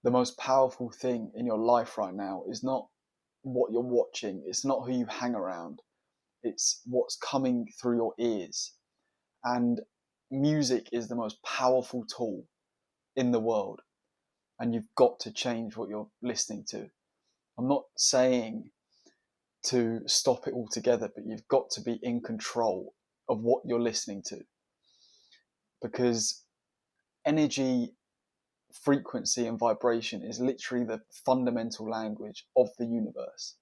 The most powerful thing in your life right now is not what you're watching, it's not who you hang around, it's what's coming through your ears. And music is the most powerful tool in the world, and you've got to change what you're listening to. I'm not saying to stop it altogether, but you've got to be in control of what you're listening to, because energy, frequency, and vibration is literally the fundamental language of the universe.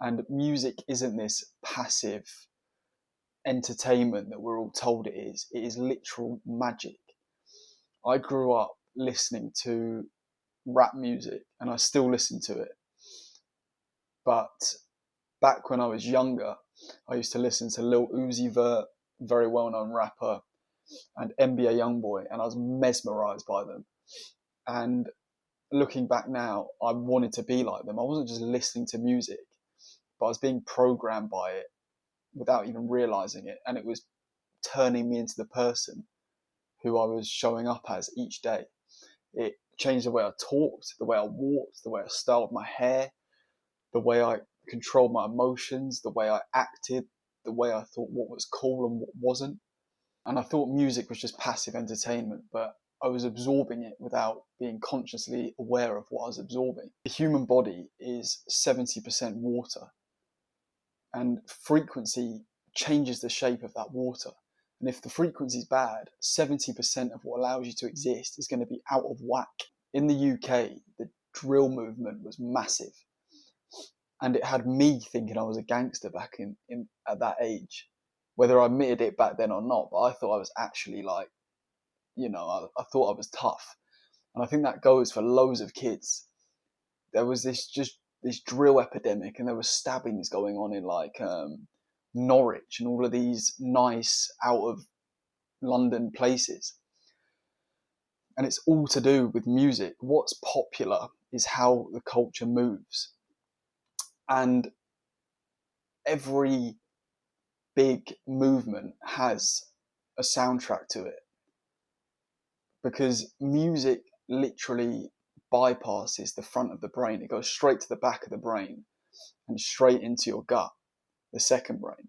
And music isn't this passive entertainment that we're all told it is. It is literal magic. I grew up listening to rap music and I still listen to it. But back when I was younger, I used to listen to Lil Uzi Vert, very well-known rapper, and NBA Youngboy, and I was mesmerized by them. And looking back now, I wanted to be like them. I wasn't just listening to music, but I was being programmed by it without even realizing it. And it was turning me into the person who I was showing up as each day. It changed the way I talked, the way I walked, the way I styled my hair, the way I controlled my emotions, the way I acted, the way I thought what was cool and what wasn't. And I thought music was just passive entertainment, but I was absorbing it without being consciously aware of what I was absorbing. The human body is 70% water, and frequency changes the shape of that water. And if the frequency is bad, 70% of what allows you to exist is going to be out of whack. In the UK, the drill movement was massive. And it had me thinking I was a gangster back in at that age, whether I admitted it back then or not. But I thought I was actually like, I thought I was tough. And I think that goes for loads of kids. There was this drill epidemic, and there was stabbings going on in like Norwich and all of these nice out of London places. And it's all to do with music. What's popular is how the culture moves. And every big movement has a soundtrack to it, because music literally bypasses the front of the brain. It goes straight to the back of the brain and straight into your gut, the second brain,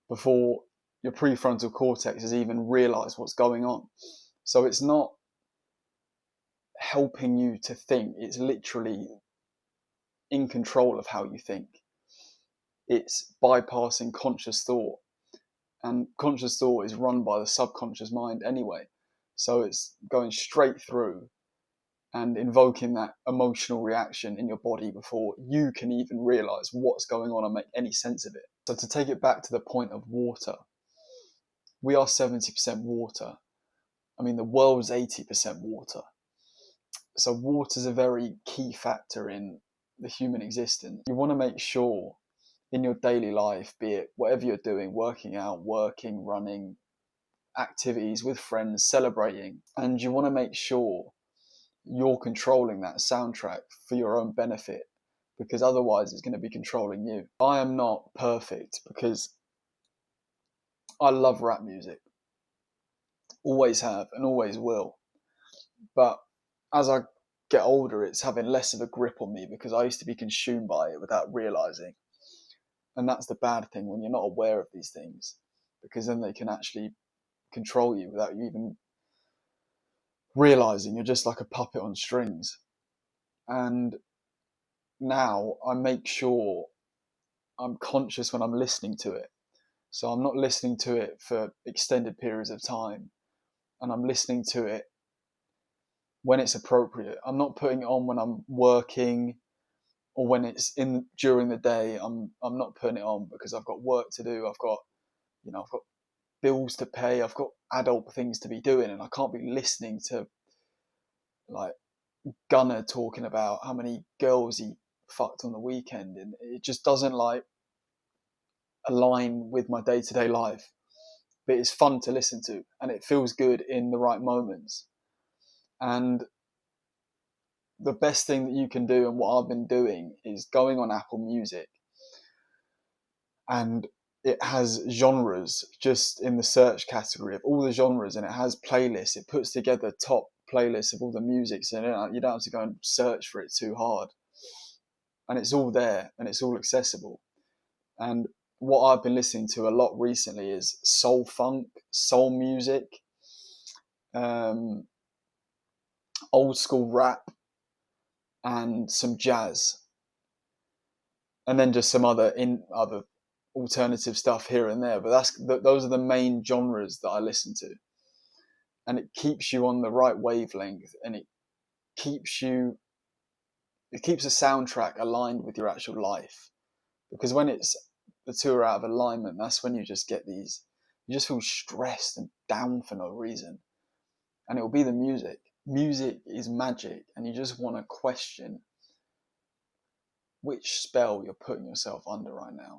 before your prefrontal cortex has even realized what's going on. So it's not helping you to think, it's literally in control of how you think. It's bypassing conscious thought, and conscious thought is run by the subconscious mind anyway. So it's going straight through and invoking that emotional reaction in your body before you can even realize what's going on and make any sense of it. So to take it back to the point of water, we are 70% water. I mean, the world's 80% water. So water is a very key factor in the human existence. You want to make sure in your daily life, be it whatever you're doing, working out, working, running, activities with friends, celebrating, and you want to make sure you're controlling that soundtrack for your own benefit, because otherwise it's going to be controlling you. I am not perfect because I love rap music. Always have and always will. But as I get older, it's having less of a grip on me because I used to be consumed by it without realizing. And that's the bad thing when you're not aware of these things, because then they can actually control you without you even realizing. You're just like a puppet on strings. And now I make sure I'm conscious when I'm listening to it. So I'm not listening to it for extended periods of time, and I'm listening to it when it's appropriate. I'm not putting it on when I'm working or when it's in during the day. I'm not putting it on because I've got work to do. I've got bills to pay. I've got adult things to be doing, and I can't be listening to like Gunner talking about how many girls he fucked on the weekend, and it just doesn't like align with my day-to-day life. But it's fun to listen to, and it feels good in the right moments. And the best thing that you can do, and what I've been doing, is going on Apple Music, and it has genres just in the search category of all the genres, and it has playlists. It puts together top playlists of all the music, so you don't have to go and search for it too hard. And it's all there and it's all accessible. And what I've been listening to a lot recently is soul funk, soul music, old school rap, and some jazz, and then just some other alternative stuff here and there. But those are the main genres that I listen to, and it keeps you on the right wavelength, and it keeps the soundtrack aligned with your actual life. Because when the two are out of alignment, that's when you just feel stressed and down for no reason. And it will be the music. Music is magic, and you just want to question which spell you're putting yourself under right now.